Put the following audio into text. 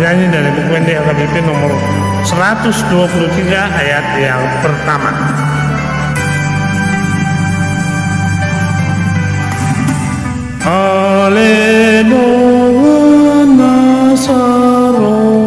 bernyanyi dari buku pendek HKBP nomor 123 ayat yang pertama. Haleluya Nasaro